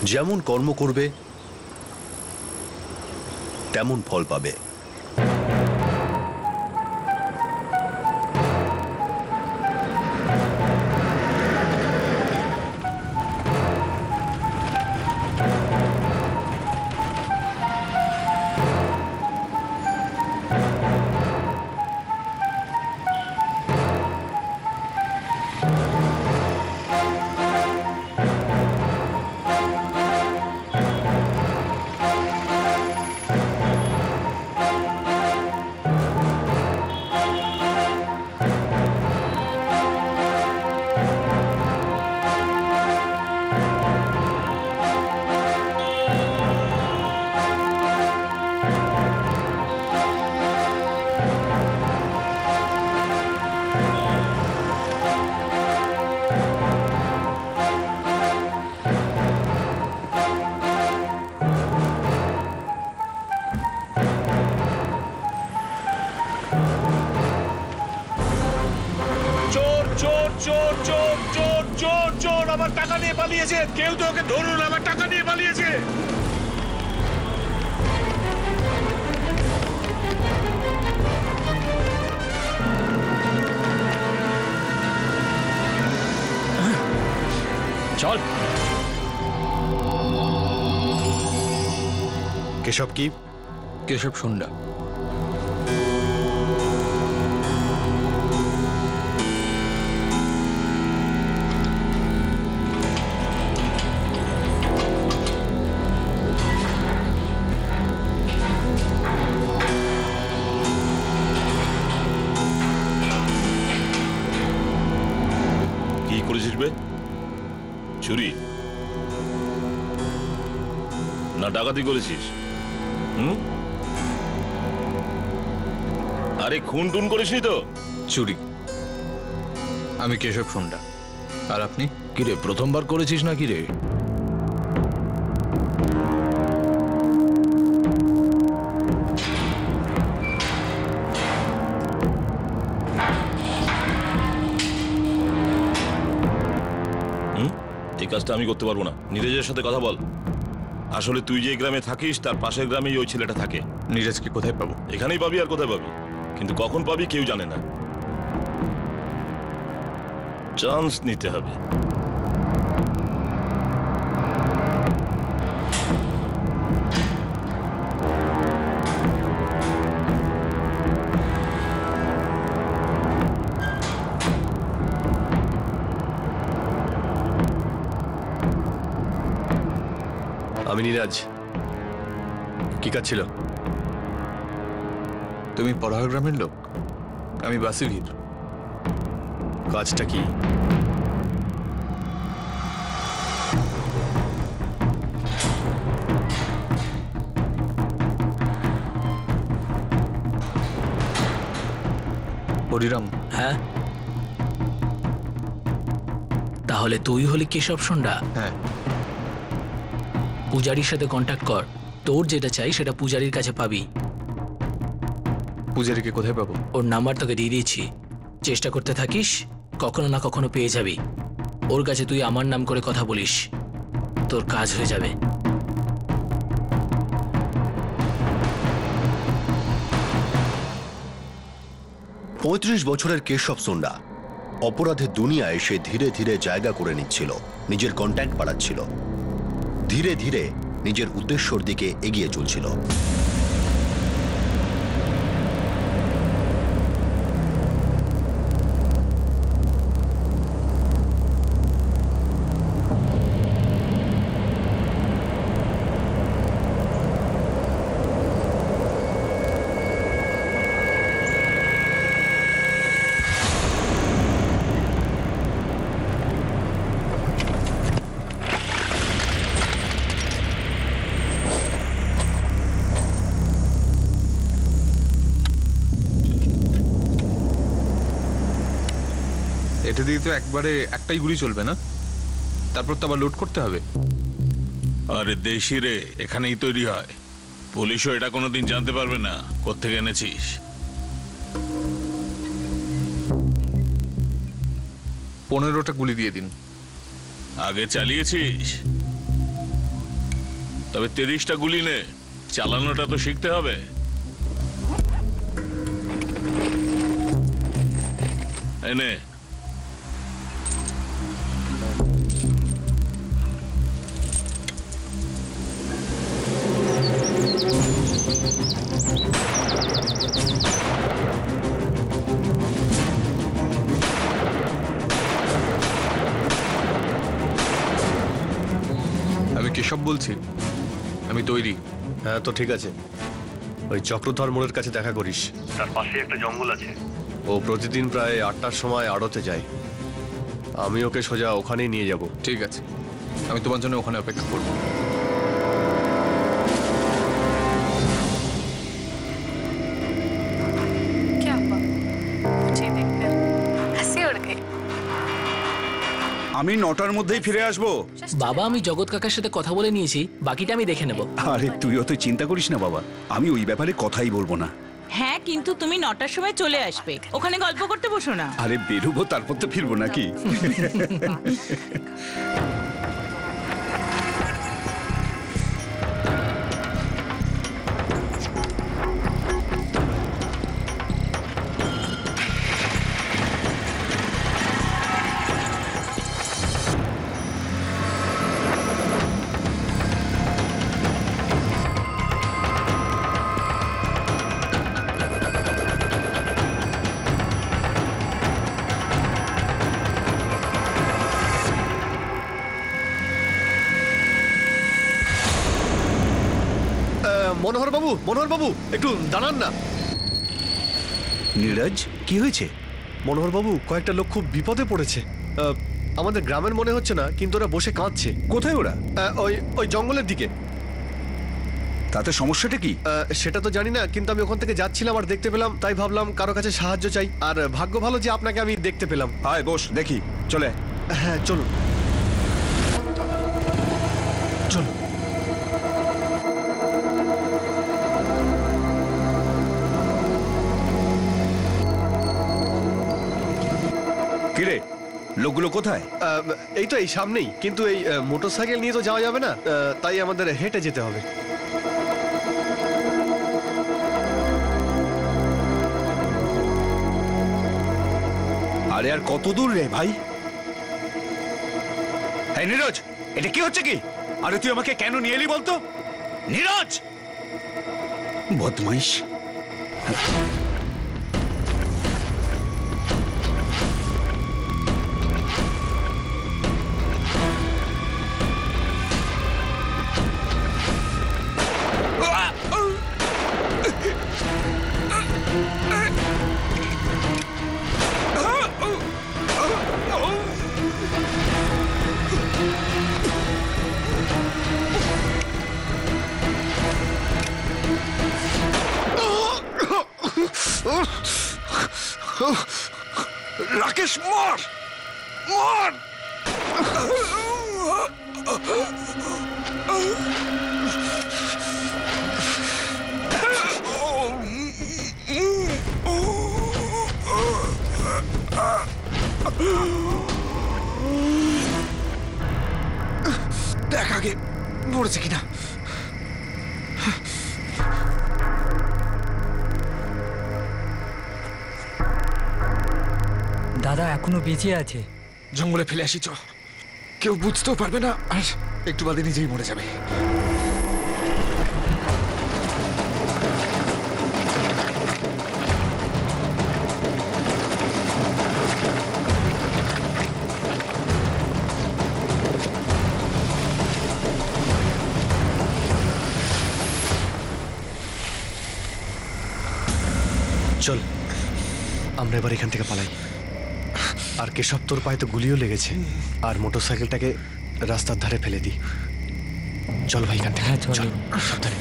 যেমন কর্ম করবে তেমন ফল পাবে। আমার টাকা নিয়ে পালিয়েছে, কেউ তো ওকে ধরুন, আমার টাকা নিয়ে পালিয়েছে। চল। কেশব কি? কেশব সুন্ডা। চুরি না ডাকাতি করেছিস? আরে খুন টুন করিসনি তো? চুরি। আমি কেশব সুন্ডা। আর আপনি? কিরে, প্রথমবার করেছিস না কিরে? এই কাজটা আমি করতে পারবো না। নীরজের সাথে কথা বল। আসলে তুই যে গ্রামে থাকিস তার পাশের গ্রামেই ওই ছেলেটা থাকে। নীরজকে কোথায় পাবো? এখানেই পাবি, আর কোথায় পাবি, কিন্তু কখন পাবি কেউ জানে না। চান্স নিতে হবে। আমি নীরাজ। কি কাজ ছিল? তুমি পড়ার গ্রামের লোক, আমি বাসিভীর। কাজটা কি? হরিরাম। হ্যাঁ, তাহলে তুই হলি কেশব সুন্ডা? হ্যাঁ। পূজারীর সাথে কন্ট্যাক্ট কর, তোর যেটা চাই সেটা পূজারীর কাছে পাবি। পূজারীকে কোথায় পাবো? ওর নাম্বার তোকে দিয়ে দিয়েছি, চেষ্টা করতে থাকিস, কখনো না কখনো পেয়ে যাবি। ওর কাছে তুই আমার নাম করে কথা বলিস, তোর কাজ হয়ে যাবে। 35 বছরের কেশব সুন্ডা অপরাধের দুনিয়ায় সে ধীরে ধীরে জায়গা করে নিচ্ছিল, নিজের কন্ট্যাক্ট বাড়াচ্ছিল, ধীরে ধীরে নিজের উদ্দেশ্যর দিকে এগিয়ে চলছিল। এটা দিয়ে তো একবারে একটাই গুলি চলবে না, তারপর তো আবার লোড করতে হবে। আরে দেশি রে, এখানেই তৈরি হয়, পুলিশও এটা কোনোদিন জানতে পারবে না কোত্থেকে এনেছিস। 15টা গুলি দিয়ে দিন। আগে চালিয়েছিস? তবে 30টা গুলি নে, চালানোটা তো শিখতে হবে। এনে আমি কেশব বলছি, আমি তৈরি। হ্যাঁ তো ঠিক আছে, ওই চক্রধর মোড়ের কাছে দেখা করিস। তার পাশে একটা জঙ্গল আছে। ও প্রতিদিন প্রায় 8টার সময় আড়তে যায়। আমি ওকে সোজা ওখানেই নিয়ে যাব। ঠিক আছে, আমি তোমার জন্য ওখানে অপেক্ষা করব। क्या हुआ? मुझे देखकर हंसी उड़ गई। আমি 9টার মধ্যেই ফিরে আসব। বাবা, আমি জগৎ কাকার সাথে কথা বলে নিয়েছি, বাকিটা আমি দেখে নেব। আরে তুই অত চিন্তা করিস না বাবা, আমি ওই ব্যাপারে কথাই বলবো না। হ্যাঁ, কিন্তু তুমি 9টার সময় চলে আসবে, ওখানে গল্প করতে বসো না। আরে বেরোবো, তারপর তো ফিরবো নাকি? মনোহর বাবু একটু দাঁড়ান না। নীরজ, কি হয়েছে? মনোহর বাবু, কয়েকটা লোক খুব বিপদে পড়েছে। আমাদের গ্রামের মনে হচ্ছে না, কিন্তু ওরা বসে কাঁদছে। কোথায় ওরা? ওই ওই জঙ্গলের দিকে। তাতে সমস্যাটা কি? সেটা তো জানি না, কিন্তু আমি ওখান থেকে যাচ্ছিলাম আর দেখতে পেলাম, তাই ভাবলাম কারো কাছে সাহায্য চাই। আর ভাগ্য ভালো যে আপনাকে আমি দেখতে পেলাম। আয় বস, দেখি। চলে হ্যাঁ চলুন চলুন। কিরে, লোকগুলো কোথায়? এই তো এই সামনেই, কিন্তু এই মোটরসাইকেল নিয়ে তো যাওয়া যাবে না, তাই আমাদের হেঁটে যেতে হবে। আরে আর কত দূর রে ভাই? এই নীরজ, এটা কি হচ্ছে কি? আরে তুই আমাকে কেন নিয়ে এলি বলতো? নীরজ, বদমাইশ। রাকেশ, মর মর। দেখ আগে মরেছে কিনা। দাদা এখনো বেঁচে আছে। জঙ্গলে ফেলে আসি, চল। কেউ বুঝতেও পারবে না, আর একটু বাদে নিজেই মরে যাবে। চল আমরা এবার এখান থেকে পালাই। আর কেশব, তোর পায়ে তো গুলিও লেগেছে, আর মোটরসাইকেলটাকে রাস্তার ধারে ফেলে দিই। চল ভাই এখান থেকে। হ্যাঁ, চল। সাবধানে।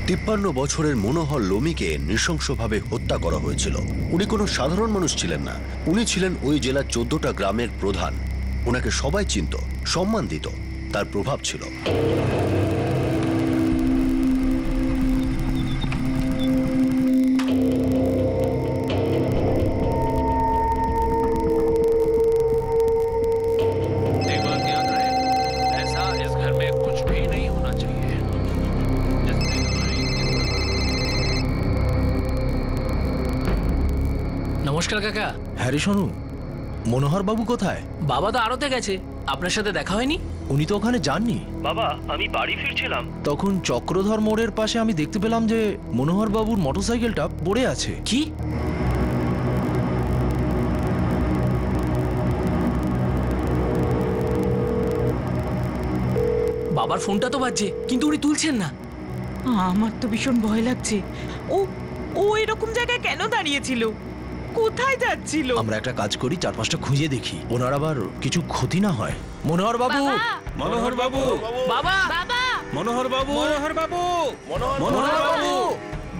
তিপ্পান্ন বছরের মনোহর লোমিকে নৃশংসভাবে হত্যা করা হয়েছিল। উনি কোনো সাধারণ মানুষ ছিলেন না, উনি ছিলেন ওই জেলার 14টা গ্রামের প্রধান। ওনাকে সবাই চিনত, সম্মান দিত, তার প্রভাব ছিল। নমস্কার কাকা। হ্যারি শোনু, মনোহর বাবু কোথায়? বাবা তো আড়তে গেছে, আপনার সাথে দেখা হয়নি? উনি তো ওখানে যাননি। বাবা, আমি বাড়ি ফিরছিলাম, তখন চক্রধর মোড়ের পাশে আমি দেখতে পেলাম যে মনোহর বাবুর মোটরসাইকেলটা পড়ে আছে। কি? বাবার ফোনটা তো বাজছে, কিন্তু উনি তুলছেন না। আমার তো ভীষণ ভয় লাগছে। ও ও এরকম জায়গায় কেন দাঁড়িয়েছিল? কোথায় যাচ্ছিল? আমরা একটা কাজ করি, চারপাশটা খুঁজে দেখি, ওনার আবার কিছু ক্ষতি না হয়। মনোহর বাবু, মনোহর বাবু, বাবা, বাবা, মনোহর বাবু, মনোহর বাবু, মনোহর বাবু,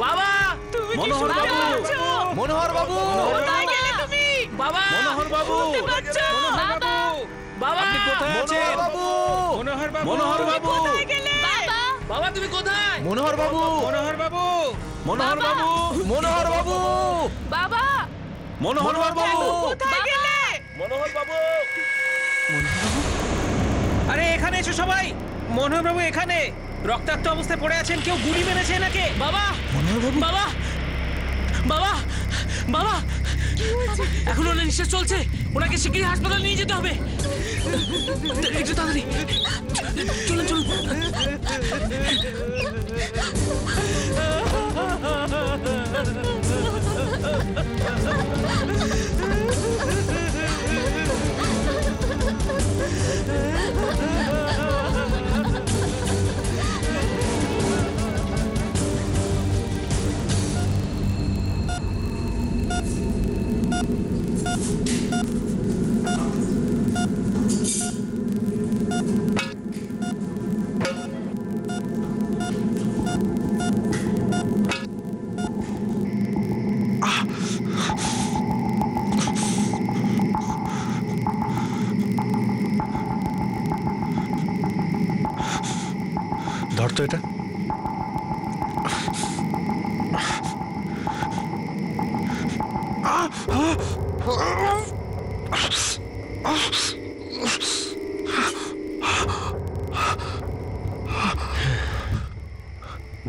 বাবা, তুমি কি মনোহর শুনতে বাবু, পাচ্ছো? মনোহর বাবু, কোথায় গেলে তুমি? বাবা, মনোহর বাবু, শুনতে পাচ্ছো? বাবা, বাবা, আপনি কোথায় আছেন? মনোহর বাবু, মনোহর বাবু, মনোহর বাবু, কোথায় গেলে? বাবা, বাবা তুমি কোথায়? মনোহর বাবু, মনোহর বাবু, মনোহর বাবু, মনোহর বাবু, বাবা, মনোহর বাবু, কোথায় গেলে? মনোহর বাবু। আরে এখানে এসো সবাই। মনোহর বাবু এখানে রক্তাক্ত অবস্থায় পড়ে আছেন। কেউ গুলি মেরেছে নাকি? বাবা, বাবা, বাবা, বাবা, এখন ওনার নিঃশ্বাস চলছে, ওনাকে শিগগিরই হাসপাতালে নিয়ে যেতে হবে। একটু তাড়াতাড়ি চলুন চলুন। ধর তো এটা।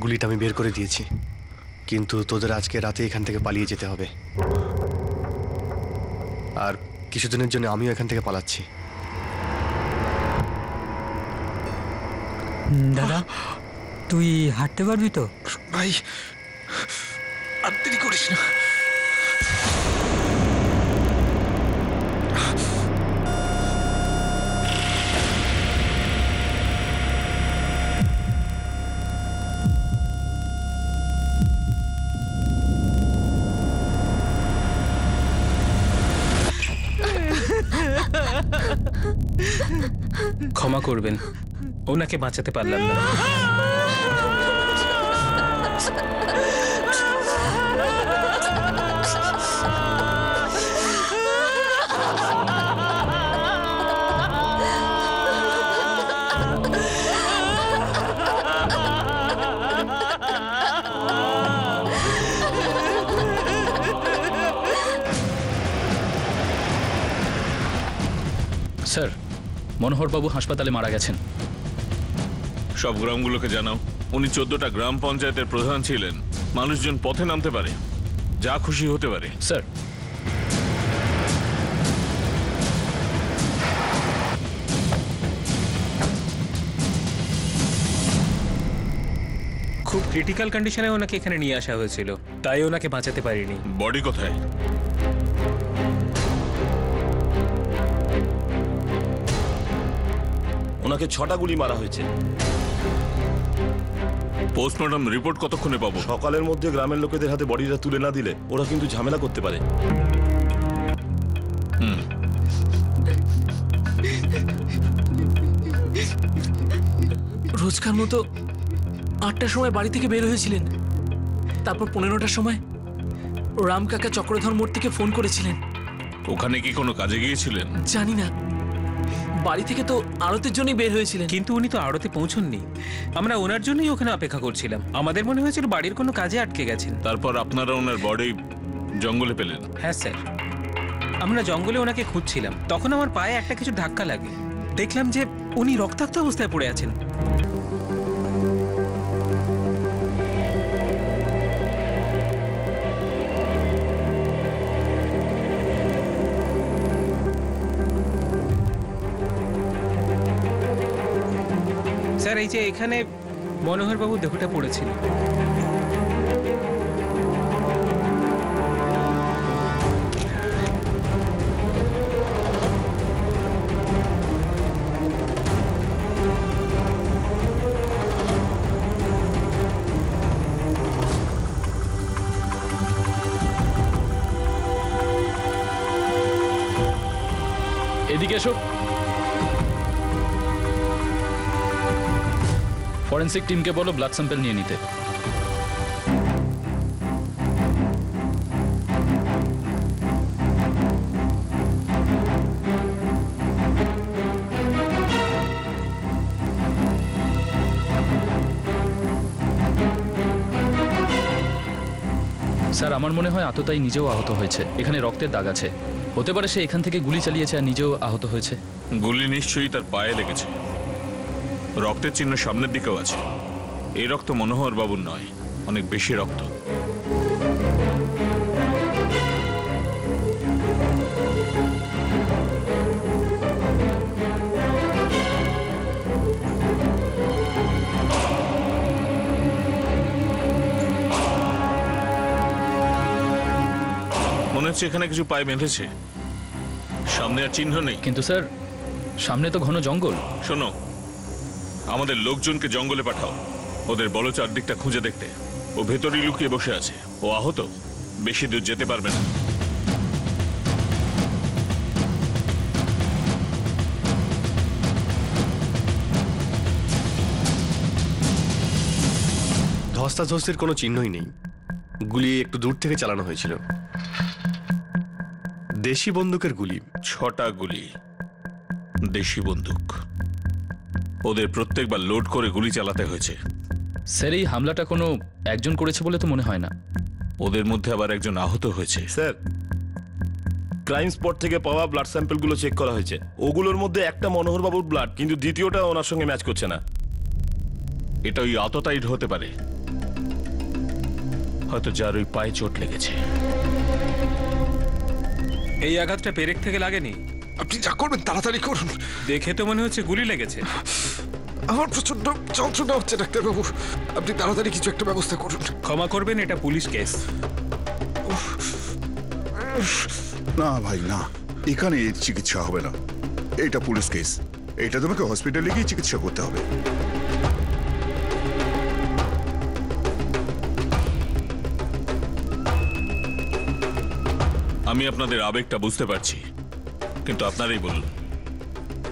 গুলিটা আমি বের করে দিয়েছি, কিন্তু তোদের আজকে রাতে এখান থেকে পালিয়ে যেতে হবে। আর কিছুদিনের জন্য আমিও এখান থেকে পালাচ্ছি। দাদা, তুই হাঁটতে পারবি তো? ভাই, আর দেরি করিস না। ক্ষমা করবেন, ওনাকে বাঁচাতে পারলাম না। স্যার, মনোহর বাবু হাসপাতালে মারা গেছেন। সব গ্রামগুলোকে জানাও। উনি 14টা গ্রাম পঞ্চায়েতের প্রধান ছিলেন। মানুষজন পথে নামতে পারে, যা খুশি হতে পারে। স্যার, খুব ক্রিটিক্যাল কন্ডিশনে ওনাকে এখানে নিয়ে আসা হয়েছিল, তাই ওনাকে বাঁচাতে পারিনি। বডি কোথায়? ওনাকে 6টা গুলি মারা হয়েছে। পোস্টমর্টম রিপোর্ট কতক্ষণে পাবো? সকালের মধ্যে গ্রামের লোকেদের হাতে বডিটা তুলে না দিলে ওরা কিন্তু ঝামেলা করতে পারে। রোজকার মতো 8টার সময় বাড়ি থেকে বের হয়েছিলেন, তারপর 15টার সময় রাম কাকা চক্রধর মোড় থেকে ফোন করেছিলেন। ওখানে কি কোনো কাজে গিয়েছিলেন? জানি না, বাড়ি থেকে তো আড়তের জন্যই বের হয়েছিলেন। কিন্তু উনি তো আড়তে পৌঁছননি। আমরা ওনার জন্যই ওখানে অপেক্ষা করছিলাম। আমাদের মনে হয়েছিল বাড়ির কোনো কাজে আটকে গেছেন। তারপর আপনারা ওনার বডি জঙ্গলে পেলেন? হ্যাঁ স্যার, আমরা জঙ্গলে ওনাকে খুঁজছিলাম, তখন আমার পায়ে একটা কিছু ধাক্কা লাগে। দেখলাম যে উনি রক্তাক্ত অবস্থায় পড়ে আছেন। স্যার এই যে এখানে মনোহর বাবু দেহটা পড়েছিল। এদিকে এসো। ফরেন্সিক টিমকে বলো ব্লাড স্যাম্পল নিয়ে নিতে। স্যার আমার মনে হয় আততায়ী নিজেও আহত হয়েছে। এখানে রক্তের দাগ আছে, হতে পারে সে এখান থেকে গুলি চালিয়েছে আর নিজেও আহত হয়েছে। গুলি নিশ্চয়ই তার পায়ে লেগেছে। রক্তের চিহ্ন সামনের দিকেও আছে। এই রক্ত মনোহর বাবুর নয়, অনেক বেশি রক্ত। মনে হচ্ছে এখানে কিছু পায়ে বেঁধেছে। সামনে আর চিহ্ন নেই। কিন্তু স্যার সামনে তো ঘন জঙ্গল। শোনো, আমাদের লোকজনকে জঙ্গলে পাঠাও, ওদের বলো চারদিকটা খুঁজে দেখতে। ও ভেতরেই লুকিয়ে বসে আছে, ও আহত, বেশি দূর যেতে পারবে না। ধস্তাধস্তির কোনো চিহ্নই নেই। গুলি একটু দূর থেকে চালানো হয়েছিল। দেশি বন্দুকের গুলি। 6টা গুলি, দেশি বন্দুক। ওদের প্রত্যেকবার লোড করে গুলি চালাতে হয়েছে। স্যার এই হামলাটা কোনো একজন করেছে বলে তো মনে হয় না। ওদের মধ্যে আবার একজন আহত হয়েছে। স্যার, ক্রাইম স্পট থেকে পাওয়া ব্লাড স্যাম্পলগুলো চেক করা হয়েছে। ওগুলোর মধ্যে একটা মনোহর বাবুর ব্লাড, কিন্তু দ্বিতীয়টা ওনার সঙ্গে ম্যাচ করছে না। এটা ওই আততায়ীর হতে পারে, হয়তো যার ওই পায়ে চোট লেগেছে। এই আঘাতটা পেরেক থেকে লাগেনি। আপনি যা করবেন তাড়াতাড়ি করুন। দেখে তো মনে হচ্ছে গুলি লেগেছে। আমার প্রচন্ড যন্ত্রণা হচ্ছে ডাক্তারবাবু, আপনি তাড়াতাড়ি কিছু একটা ব্যবস্থা করুন। ক্ষমা করবেন, এটা পুলিশ কেস। না ভাই না, এখানে এর চিকিৎসা হবে না। এটা পুলিশ কেস, এটা তোমাকে হসপিটালে গিয়ে চিকিৎসা করতে হবে। আমি আপনাদের আবেগটা বুঝতে পারছি, কিন্তু আপনারাই বলুন,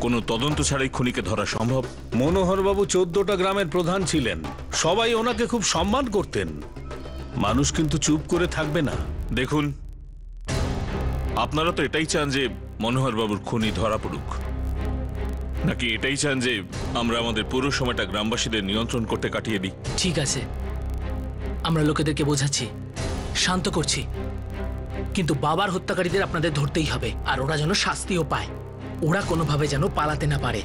কোনো তদন্ত ছাড়াই খুনিকে ধরা সম্ভব? মনোহরবাবু 14টা গ্রামের প্রধান ছিলেন, সবাই ওনাকে খুব সম্মান করতেন। মানুষ কিন্তু চুপ করে থাকবে না। দেখুন, আপনারা তো এটাই চান যে মনোহর বাবুর খুনি ধরা পড়ুক, নাকি এটাই চান যে আমরা আমাদের পুরো সময়টা গ্রামবাসীদের নিয়ন্ত্রণ করতে কাটিয়ে দিই? ঠিক আছে, আমরা লোকেদেরকে বোঝাচ্ছি, শান্ত করছি, কিন্তু বাবার হত্যাকারীদের আপনাদের ধরতেই হবে, আর ওরা যেন শাস্তিও পায়। ওরা কোনোভাবে যেন পালাতে না পারে।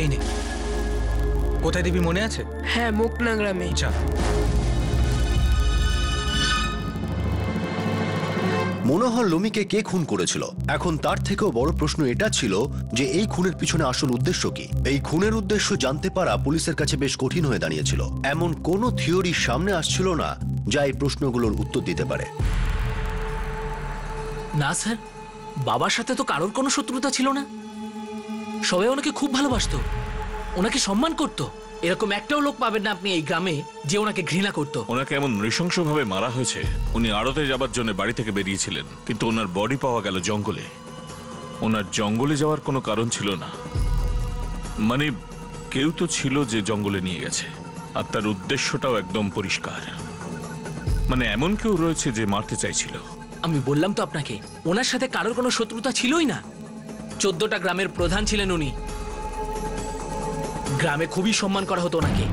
এই নে, কোথায় দিবি মনে আছে? হ্যাঁ, মুকনা গ্রামে। আচ্ছা। মনোহর লোমিকে কে খুন করেছিল? এখন তার থেকেও বড় প্রশ্ন এটা ছিল যে এই খুনের পিছনে আসল উদ্দেশ্য কি। এই খুনের উদ্দেশ্য জানতে পারা পুলিশের কাছে বেশ কঠিন হয়ে দাঁড়িয়েছিল। এমন কোনো থিওরি সামনে আসছিল না যা এই প্রশ্নগুলোর উত্তর দিতে পারে। না স্যার, বাবার সাথে তো কারোর কোনো শত্রুতা ছিল না, সবাই ওনাকে খুব ভালোবাসতো, ওনাকে সম্মান করতো। এরকম একটাও লোক পাবেন না আপনি এই গ্রামে যে ওনাকে ঘৃণা করতো। ওনাকে এমন নৃশংসভাবে মারা হয়েছে, উনি আড়তে যাবার জন্য বাড়ি থেকে বেরিয়েছিলেন, কিন্তু ওনার বডি পাওয়া গেল জঙ্গলে। ওনার জঙ্গলে যাওয়ার কোনো কারণ ছিল না, মানে কেউ তো ছিল যে জঙ্গলে নিয়ে গেছে, আর তার উদ্দেশ্যটাও একদম পরিষ্কার। মানে এমন কেউ রয়েছে যে মারতে চাইছিল। আমি বললাম তো আপনাকে, ওনার সাথে কারোর কোনো শত্রুতা ছিলই না। 14টা গ্রামের প্রধান ছিলেন উনি, গ্রামে খুবই সম্মান করা হতো ওনাকে।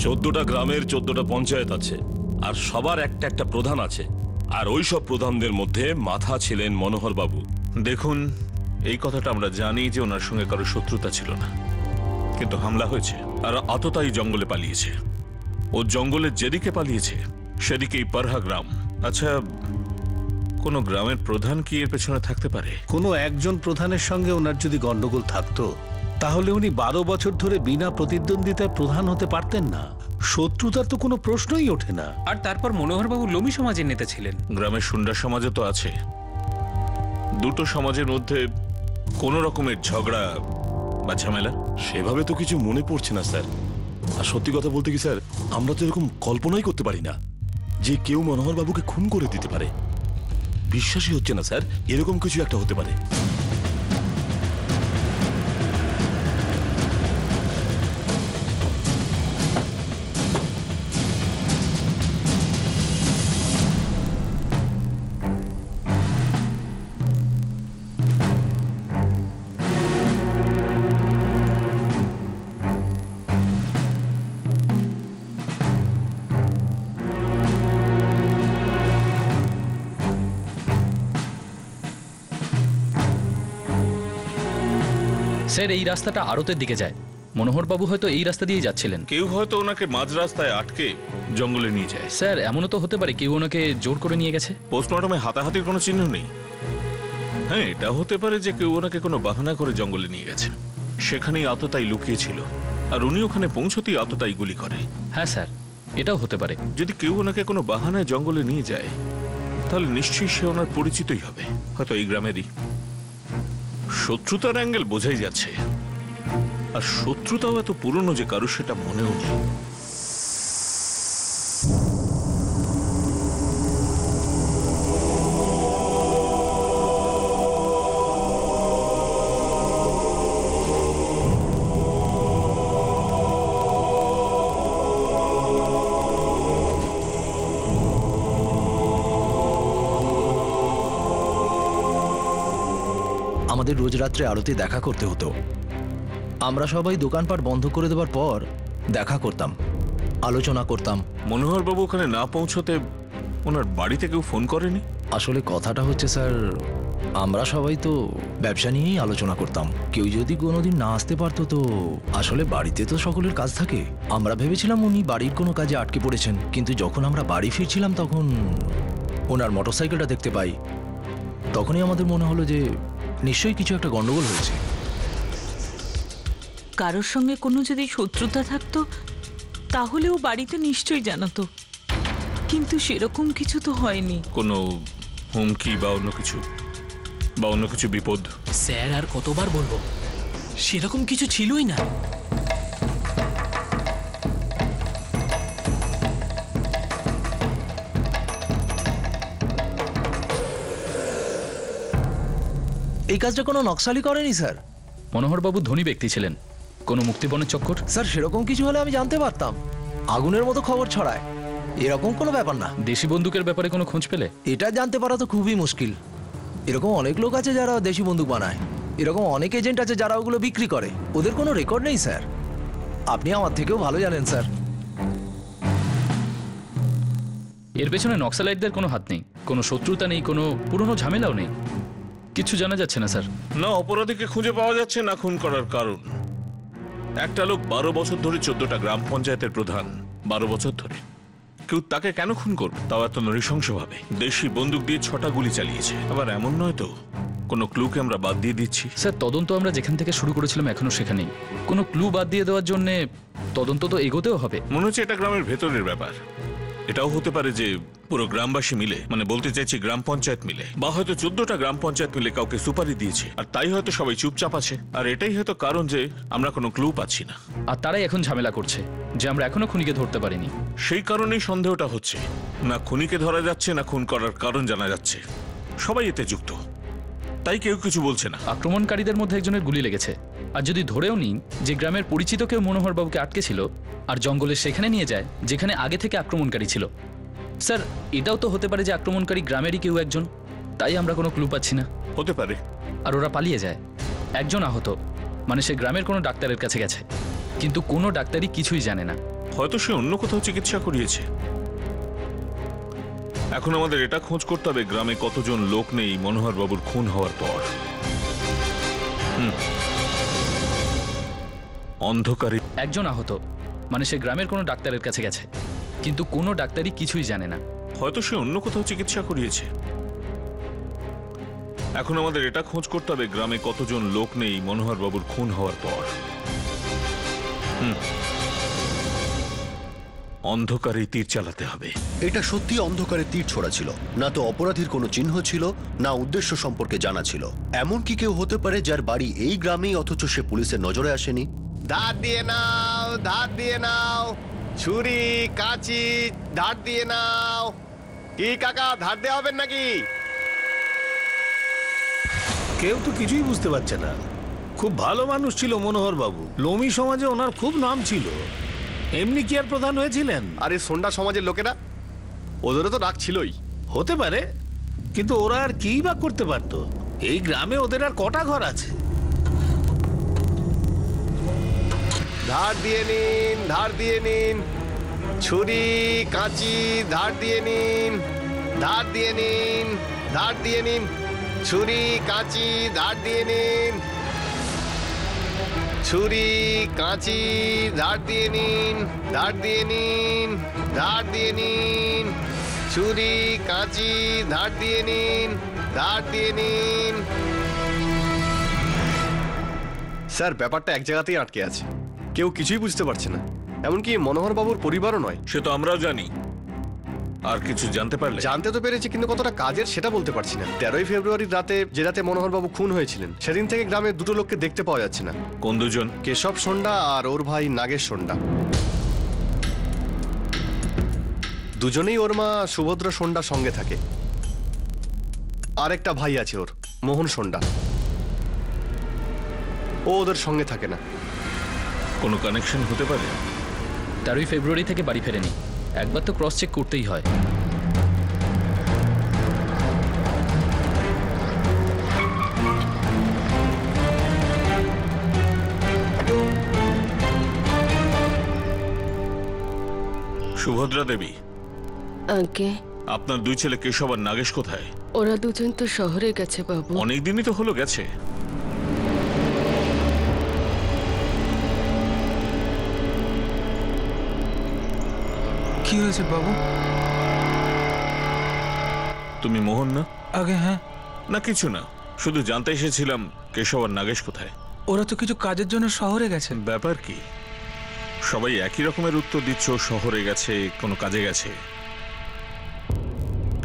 চোদ্দটা গ্রামের 14টা পঞ্চায়েত আছে, আর সবার একটা একটা প্রধান আছে, আর ওই সব প্রধানদের মধ্যে মাথা ছিলেন মনোহর বাবু। দেখুন, এই কথাটা আমরা জানি যে ওনার সঙ্গে কারো শত্রুতা ছিল না, কিন্তু হামলা হয়েছে আর আততায়ী জঙ্গলে পালিয়েছে। ও জঙ্গলে যেদিকে পালিয়েছে সেদিকেই পারহা গ্রাম। আচ্ছা, কোনো গ্রামের প্রধান কি এর পেছনে থাকতে পারে? কোনো একজন প্রধানের সঙ্গে ওনার যদি গন্ডগোল থাকতো তাহলে উনি 12 বছর ধরে বিনা প্রতিদ্বন্দ্বিতায় প্রধান হতে পারতেন না। শত্রুতার তো কোনো প্রশ্নই ওঠে না। আর তারপর মনোহরবাবু লোমি সমাজের নেতা ছিলেন। গ্রামের সুন্ডা সমাজও তো আছে। দুটো সমাজের মধ্যে কোনো রকমের ঝগড়া বা ঝামেলা সেভাবে তো কিছু মনে পড়ছে না স্যার। আর সত্যি কথা বলতে কি স্যার, আমরা তো এরকম কল্পনাই করতে পারি না যে কেউ মনোহর বাবুকে খুন করে দিতে পারে। বিশ্বাসই হচ্ছে না স্যার, এরকম কিছু একটা হতে পারে। স্যার, এই রাস্তাটা আড়তের দিকে যায়। মনোহর বাবু হয়তো এই রাস্তা দিয়ে যাচ্ছিলেন। কেউ হয়তো ওনাকে মাঝ রাস্তায় আটকে জঙ্গলে নিয়ে যায়। স্যার, এমনও তো হতে পারে কেউ ওনাকে জোর করে নিয়ে গেছে। পোস্টমর্টমে হাতাহাতির কোনো চিহ্ন নেই। হ্যাঁ, এটা হতে পারে যে কেউ ওনাকে কোনো বাহানা করে জঙ্গলে নিয়ে গেছে, সেখানেই আততায়ী লুকিয়েছিল, আর উনি ওখানে পৌঁছতেই আততায়ী গুলি করে। হ্যাঁ স্যার, এটাও হতে পারে। যদি কেউ ওনাকে কোনো বাহানায় জঙ্গলে নিয়ে যায় তাহলে নিশ্চয়ই সে ওনার পরিচিতই হবে, হয়তো এই গ্রামেরই। শত্রুতার অ্যাঙ্গেল বোঝাই যাচ্ছে, আর শত্রুতাও এত পুরনো যে কারো সেটা মনেও নেই। আমাদের রোজ রাত্রে আরতি দেখা করতে হতো। আমরা সবাই দোকানপাট বন্ধ করে দেওয়ার পর দেখা করতাম, আলোচনা করতাম। মনোহর বাবু ওখানে না পৌঁছতে ওনার বাড়িতে কেউ ফোন করেনি? আসলে কথাটা হচ্ছে স্যার, আমরা সবাই তো ব্যবসা নিয়েই আলোচনা করতাম। কেউ যদি কোনোদিন না আসতে পারতো তো আসলে বাড়িতে তো সকলের কাজ থাকে। আমরা ভেবেছিলাম উনি বাড়ির কোনো কাজে আটকে পড়েছেন, কিন্তু যখন আমরা বাড়ি ফিরছিলাম তখন ওনার মোটরসাইকেলটা দেখতে পাই। তখনই আমাদের মনে হলো যে নিশ্চয়ই কিছু একটা গন্ডগোল হয়েছে। কারোর সঙ্গে কোনো যদি শত্রুতা থাকতো তাহলেও বাড়িতে নিশ্চয়ই জানাতো, কিন্তু সেরকম কিছু তো হয়নি। কোনো হুমকি বা অন্য কিছু বিপদ? স্যার, আর কতবার বলবো, সেরকম কিছু ছিলই না। এই কাজটা কোনো নকশালি করেনি স্যার। মনোহর বাবু ধনী ব্যক্তি ছিলেন, কোনো মুক্তিপণের চক্কর? স্যার, সেরকম কিছু হলে আমি জানতে পারতাম। আগুনের মতো খবর ছড়ায়, এরকম কোনো ব্যাপার না। দেশি বন্দুকের ব্যাপারে কোনো খোঁজ পেলে? এটা জানতে পারা তো খুবই মুশকিল। এরকম অনেক লোক আছে যারা দেশি বন্দুক বানায়, এরকম অনেক এজেন্ট আছে যারা ওগুলো বিক্রি করে। ওদের কোনো রেকর্ড নেই স্যার। আপনি আমার থেকেও ভালো জানেন স্যার। এর পেছনে নক্সালাইটদের কোনো হাত নেই, কোনো শত্রুতা নেই, কোনো পুরনো ঝামেলাও নেই। কিছু জানা যাচ্ছে না স্যার। না অপরাধীকে খুঁজে পাওয়া যাচ্ছে, না খুন করার কারণ। একটা লোক 12 বছর ধরে 14টা গ্রাম পঞ্চায়েতের প্রধান, 12 বছর ধরে। কেউ তাকে কেন খুন করবে, তাও এত নৃশংসভাবে? দেশি বন্দুক দিয়ে 6টা গুলি চালিয়েছে। আবার এমন নয় তো কোনো ক্লুকে আমরা বাদ দিয়ে দিচ্ছি? স্যার তদন্ত আমরা যেখান থেকে শুরু করেছিলাম এখনো সেখানেই। কোনো ক্লু বাদ দিয়ে দেওয়ার জন্য তদন্ত তো এগোতেও হবে। মনে হচ্ছে এটা গ্রামের ভেতরের ব্যাপার। এটাও হতে পারে যে পুরো গ্রামবাসী মিলে, মানে বলতে চাইছি গ্রাম পঞ্চায়েত মিলে, বা হয়তো 14টা গ্রাম পঞ্চায়েত মিলে কাউকে সুপারি দিয়েছে, আর তাই হয়তো সবাই চুপচাপ আছে। আর এটাই হয়তো কারণ যে আমরা কোনো ক্লু পাচ্ছি না। আর তারাই এখন ঝামেলা করছে যে আমরা এখনো খুনিকে ধরতে পারিনি। সেই কারণেই সন্দেহটা হচ্ছে। না খুনিকে ধরা যাচ্ছে, না খুন করার কারণ জানা যাচ্ছে। সবাই এতে যুক্ত, তাই কেউ কিছু বলছে না। আক্রমণকারীদের মধ্যে একজনের গুলি লেগেছে। আর যদি ধরেও নিই যে গ্রামের পরিচিত কেউ মনোহর বাবুকে আটকে ছিল আর জঙ্গলে সেখানে নিয়ে যায় যেখানে আগে থেকে আক্রমণকারী ছিল, স্যার এটাও তো হতে পারে যে আক্রমণকারী গ্রামেরই কেউ একজন। তাই আমরা কোনো ক্লু পাচ্ছি না। হতে পারে। আর ওরা পালিয়ে যায়। একজন আহত, মানে সে গ্রামের কোনো ডাক্তারের কাছে গেছে, কিন্তু কোনো ডাক্তারই কিছুই জানে না। হয়তো সে অন্য কোথাও চিকিৎসা করিয়েছে। এখন আমাদের এটা খোঁজ করতে হবে গ্রামে কতজন লোক নেই মনোহর বাবুর খুন হওয়ার পর। অন্ধকারে একজন আহত, মানে সে গ্রামের কোনো ডাক্তারের কাছে গেছে, কিন্তু কোনো ডাক্তারই কিছুই জানে না। হয়তো সে অন্য কোথাও চিকিৎসা করিয়েছে। এখন আমাদের এটা খোঁজ করতে হবে গ্রামে কতজন লোক নেই মনোহর বাবুর খুন হওয়ার পর। অন্ধকারে তীর চালাতে হবে। এটা সত্যি অন্ধকারে তীর ছোড়া ছিল না, তো অপরাধীর কোনো চিহ্ন ছিল না, উদ্দেশ্য সম্পর্কে জানা ছিল। এমন কি কেউ হতে পারে যার বাড়ি এই গ্রামেই অথচ সে পুলিশের নজরে আসেনি? ধার দিয়ে নাও, ধার দিয়ে নাও, ছুরি কাঁচি ধার দিয়ে নাও। কি কাকা, ধার দেওয়া হবেন নাকি? কেউ তো কিছুই বুঝতে পারছে না। খুব ভালো মানুষ ছিল মনোহর বাবু, লোমি সমাজে ওনার খুব নাম ছিল। এমনি কি আর প্রধান হয়েছিলেন? আরে সন্ধ্যা সমাজের লোকেরা, ওদেরও তো ডাক ছিলই। হতে পারে, কিন্তু ওরা আর কি বা করতে পারতো? এই গ্রামে ওদের আর কটা ঘর আছে? ধার দিয়ে নিন, ধার দিয়ে নিন, ছুরি কাঁচি ধার দিয়ে নিন, ধার দিয়ে নিন, ধার দিয়ে নিন, ছুরি কাঁচি ধার দিয়ে নিন, ছুরি কাঁচি ধার দিয়ে নিন, ধার দিয়ে নিন, ধার দিয়ে নিন, ছুরি কাঁচি ধার দিয়ে নিন, ধার দিয়ে নিন। স্যার ব্যাপারটা এক জায়গাতেই আটকে আছে, কেউ কিছুই বুঝতে পারছে না, এমনকি মনোহর বাবুর পরিবারও নয়। সে তো আমরাও জানি। আর কিছু জানতে পারলে? জানতে তো পেরেছি, কিন্তু কতটা কাজের সেটা বলতে পারছি না। 13ই ফেব্রুয়ারির রাতে, যে রাতে মনোহর বাবু খুন হয়েছিলেন, সেদিন থেকে গ্রামে দুটো লোককে দেখতে পাওয়া যাচ্ছে না। কোন দুজন? কেশব সন্ডা আর ওর ভাই নাগেশ সন্ডা। দুজনেই ওর মা সুভদ্রা সন্ডা সঙ্গে থাকে। আর একটা ভাই আছে ওর, মোহন সন্ডা, ও ওদের সঙ্গে থাকে না। কোনো কানেকশন হতে পারে? 13ই ফেব্রুয়ারি থেকে বাড়ি ফেরেনি। একবার তো ক্রস চেক করতেই হয়। সুভদ্রা দেবী, আগে আপনার দুই ছেলে কেশব আর নাগেশ কোথায়? ওরা দুজন তো শহরে গেছে বাবু। অনেকদিনই তো হলো গেছে। কি হয়েছে বাবু? তুমি মোহন না? আগে হ্যাঁ। না কিছু না, শুধু জানতে এসেছিলাম কেশব আর নাগেশ কোথায়। ওরা তো কিছু কাজের জন্য শহরে গেছেন। ব্যাপার কি? সবাই একই রকমের উত্তর দিচ্ছ, শহরে গেছে, কোনো কাজে গেছে।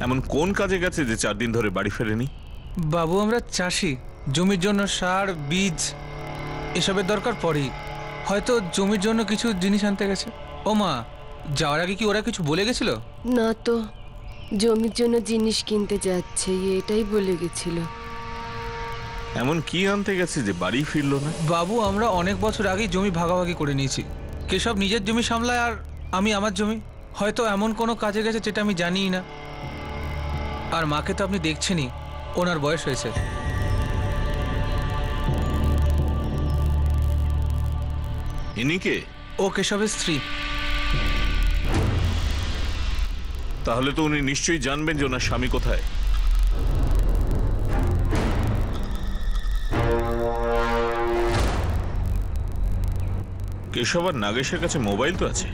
এমন কোন কাজে গেছে যে 4 দিন ধরে বাড়ি ফেরেনি? বাবু আমরা চাষি, জমির জন্য সার বীজ এসবের দরকার পড়েই। হয়তো জমির জন্য কিছু জিনিস আনতে গেছে। ও মা, যাওয়ার আগে কি ওরা কিছু বলে গেছিল? না তো, জমির জন্য জিনিস কিনতে যাচ্ছে এটাই বলে গেছিল। এমন কি আনতে গেছে যে বাড়ি ফিরলো না? বাবু আমরা অনেক বছর আগেই জমি ভাগাভাগি করে নিয়েছি। কেশব নিজের জমি সামলায় আর আমি আমার জমি। হয়তো এমন কোনো কাজে গেছে যেটা আমি জানিই না। আর মাকে তো আপনি দেখছেনই, ওনার বয়স হয়েছে। ইনি কে? ও কেশবের স্ত্রী। তাহলে তো উনি নিশ্চয়ই জানবেন যে ওনার স্বামী কোথায়। কেশব আর নাগেশের কাছে মোবাইল তো আছে।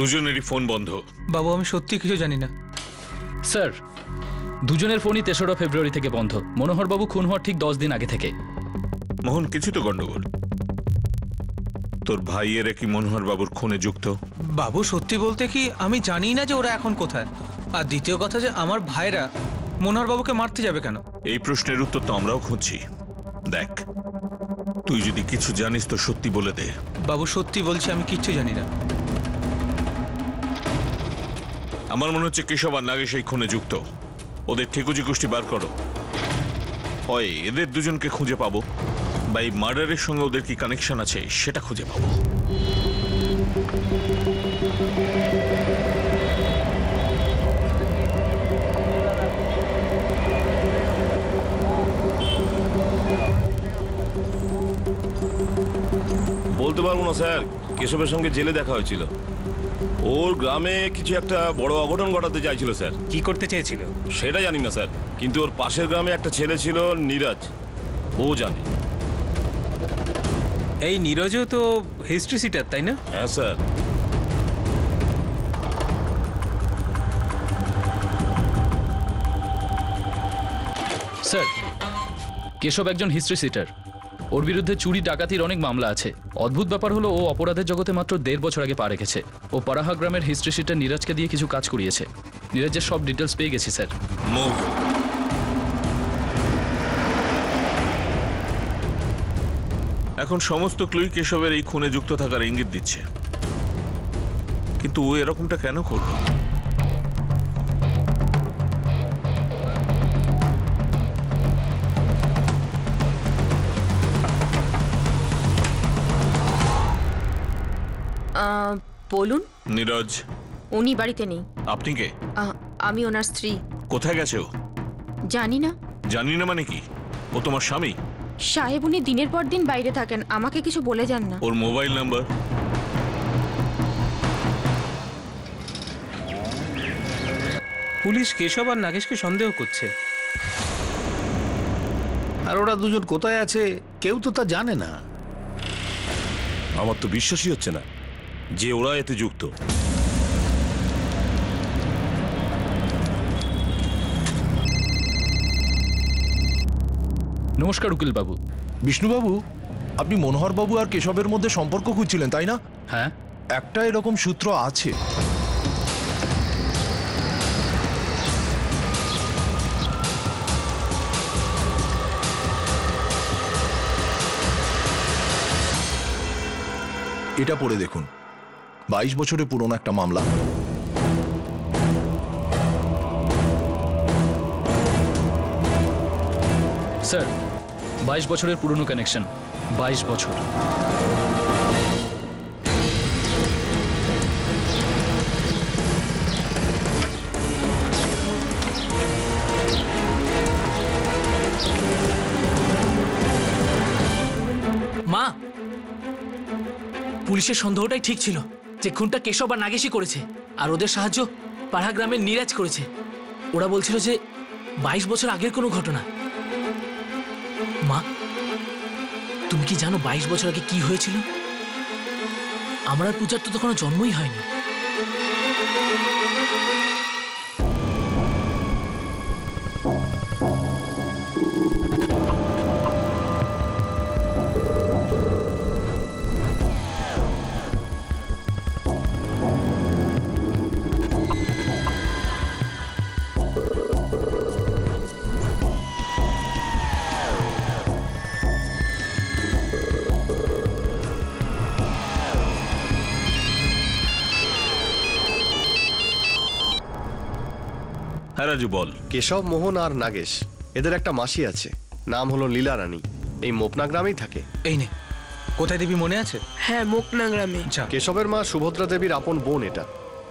দুজনেরই ফোন বন্ধ। বাবু আমি সত্যি কিছু জানি না। স্যার দুজনের ফোনই 3রা ফেব্রুয়ারি থেকে বন্ধ। মনোহরবাবু খুন হওয়ার ঠিক 10 দিন আগে থেকে। মোহন, কিছু তো গন্ডগোল। তোর ভাইয়েরা কি মনোহর বাবুর খুনে যুক্ত? বাবু সত্যি বলতে কি আমি জানি না যে ওরা এখন কোথায়। আর দ্বিতীয় কথা যে আমার ভাইরা মনোহর বাবুকে মারতে যাবে কেন? এই প্রশ্নের উত্তর তো আমরাও খুঁজছি। দেখ, তুই যদি কিছু জানিস তো সত্যি বলে দে। বাবু সত্যি বলছি, আমি কিচ্ছু জানি না। আমার মনে হচ্ছে কেশব আর নাগেশ এই খুনে যুক্ত। ওদের ঠিকুজি গোষ্ঠী বার করো। হয় এদের দুজনকে খুঁজে পাবো, বা এই মার্ডারের সঙ্গে ওদের কি কানেকশন আছে সেটা খুঁজে পাবো। বলতে পারবো না স্যার, কেশবের সঙ্গে জেলে দেখা হয়েছিল। ওর গ্রামে কিছু একটা বড় অঘটন ঘটাতে চাইছিল স্যার। কি করতে চেয়েছিল সেটা জানি না স্যার, কিন্তু ওর পাশের গ্রামে একটা ছেলে ছিল নীরজ, ও জানে। এই নীরজও তো হিস্ট্রি সিটার, তাই না? হ্যাঁ স্যার। স্যার কেশব একজন হিস্ট্রি সিটার। ওর বিরুদ্ধে চুরি ডাকাতির অনেক মামলা আছে। অদ্ভুত ব্যাপার হলো ও অপরাধের জগতে মাত্র 1.5 বছর আগে পা রেখেছে। ও পারাহা গ্রামের হিস্ট্রি সিটার নীরজকে দিয়ে কিছু কাজ করিয়েছে। নীরজের সব ডিটেলস পেয়ে গেছি স্যার। এখন সমস্ত ক্লুই কেশবের এই খুনে যুক্ত থাকার ইঙ্গিত দিচ্ছে, কিন্তু ও এরকমটা কেন করলো? বলুন। নীরজ উনি বাড়িতে নেই। আপনি কে? আমি ওনার স্ত্রী। কোথায় গেছে ও? জানি না। জানি না মানে কি? ও তোমার স্বামী? সাহেব উনি দিনের পর দিন বাইরে থাকেন, আমাকে কিছু বলে যান না। ওর মোবাইল নাম্বার? পুলিশ কেশব আর নাগেশকে সন্দেহ করছে। আর ওরা দুজন কোথায় আছে কেউ তো তা জানে না। আমার তো বিশ্বাসই হচ্ছে না যে ওরা এতে যুক্ত। নমস্কার উকিল বাবু। বিষ্ণুবাবু, আপনি মনোহর বাবু আর কেশবের মধ্যে সম্পর্ক খুঁজছিলেন, তাই না? হ্যাঁ। একটা এরকম সূত্র আছে। এটা পড়ে দেখুন। 22 বছরের পুরনো একটা মামলা। স্যার 22 বছরের পুরনো কানেকশন। 22 বছর। মা, পুলিশের সন্দেহটাই ঠিক ছিল যে খুনটা কেশব আর নাগেশই করেছে, আর ওদের সাহায্য পাড়া গ্রামের নীরাজ করেছে। ওরা বলছিল যে 22 বছর আগের কোনো ঘটনা। মা, তুমি কি জানো 22 বছর আগে কি হয়েছিল? আমার পূজার তো তখন জন্মই হয়নি। হ্যাঁ রাজু বল। কেশব, মোহন আর নাগেশ এদের একটা মাসি আছে, নাম হলো লীলা রানী। এই মোপনা গ্রামেই থাকে। এই নে, কোথায় দেবী মনে আছে? হ্যাঁ, মোপনা গ্রামে। কেশবের মা সুভদ্রা দেবীর আপন বোন এটা।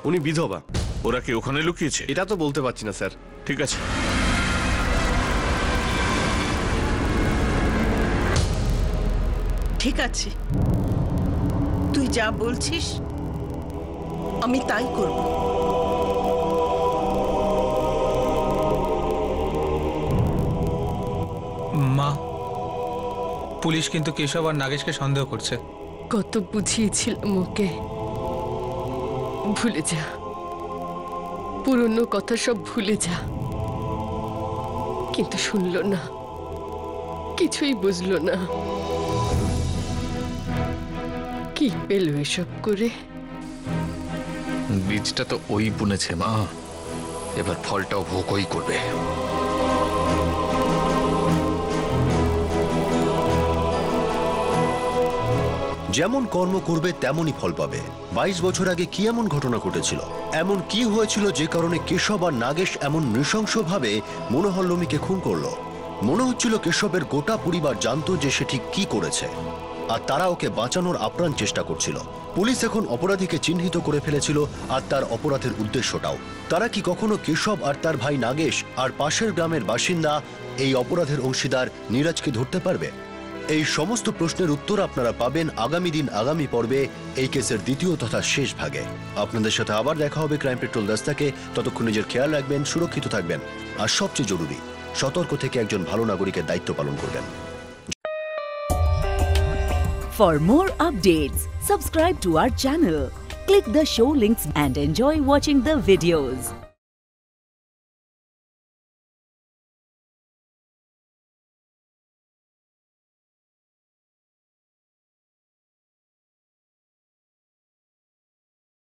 উনি বিধবা। ওরা কি ওখানে লুকিয়েছে? এটা তো বলতে পারছি না স্যার। ঠিক আছে। ঠিক আছে, তুই যা বলছিস আমি তাই করব। মা, পুলিশ কিন্তু কেশব আর নাগেশকে সন্দেহ করছে। কত বুঝিয়েছিলাম ওকে, ভুলে যা, পুরনো কথা সব ভুলে যা। কিন্তু শুনলো না, কিছুই বুঝলো না। কি পেল এসব করে? বীজটা তো ওই বুনেছে মা, এবার ফলটাও ভোগই করবে। যেমন কর্ম করবে তেমনই ফল পাবে। 22 বছর আগে কি এমন ঘটনা ঘটেছিল, এমন কি হয়েছিল যে কারণে কেশব আর নাগেশ এমন নৃশংসভাবে মনোহর লোমিকে খুন করলো? মনে হচ্ছিল কেশবের গোটা পরিবার জানতো যে সে ঠিক কি করেছে, আর তারা ওকে বাঁচানোর আপ্রাণ চেষ্টা করছিল। পুলিশ এখন অপরাধীকে চিহ্নিত করে ফেলেছিল, আর তার অপরাধের উদ্দেশ্যটাও। তারা কি কখনো কেশব আর তার ভাই নাগেশ আর পাশের গ্রামের বাসিন্দা এই অপরাধের অংশীদার নীরজকে ধরতে পারবে? এই সমস্ত প্রশ্নের উত্তর আপনারা পাবেন আগামী দিন আগামী পর্বে এই কেসের দ্বিতীয় তথা শেষ ভাগে। আপনাদের সাথে আবার দেখা হবে ক্রাইম পেট্রোল 10 থেকে। ততক্ষণ নিজের খেয়াল রাখবেন, সুরক্ষিত থাকবেন, আর সবচেয়ে জরুরি সতর্ক থেকে একজন ভালো নাগরিকের দায়িত্ব পালন করবেন। For more updates, subscribe to our channel, click the show links and enjoy watching the videos.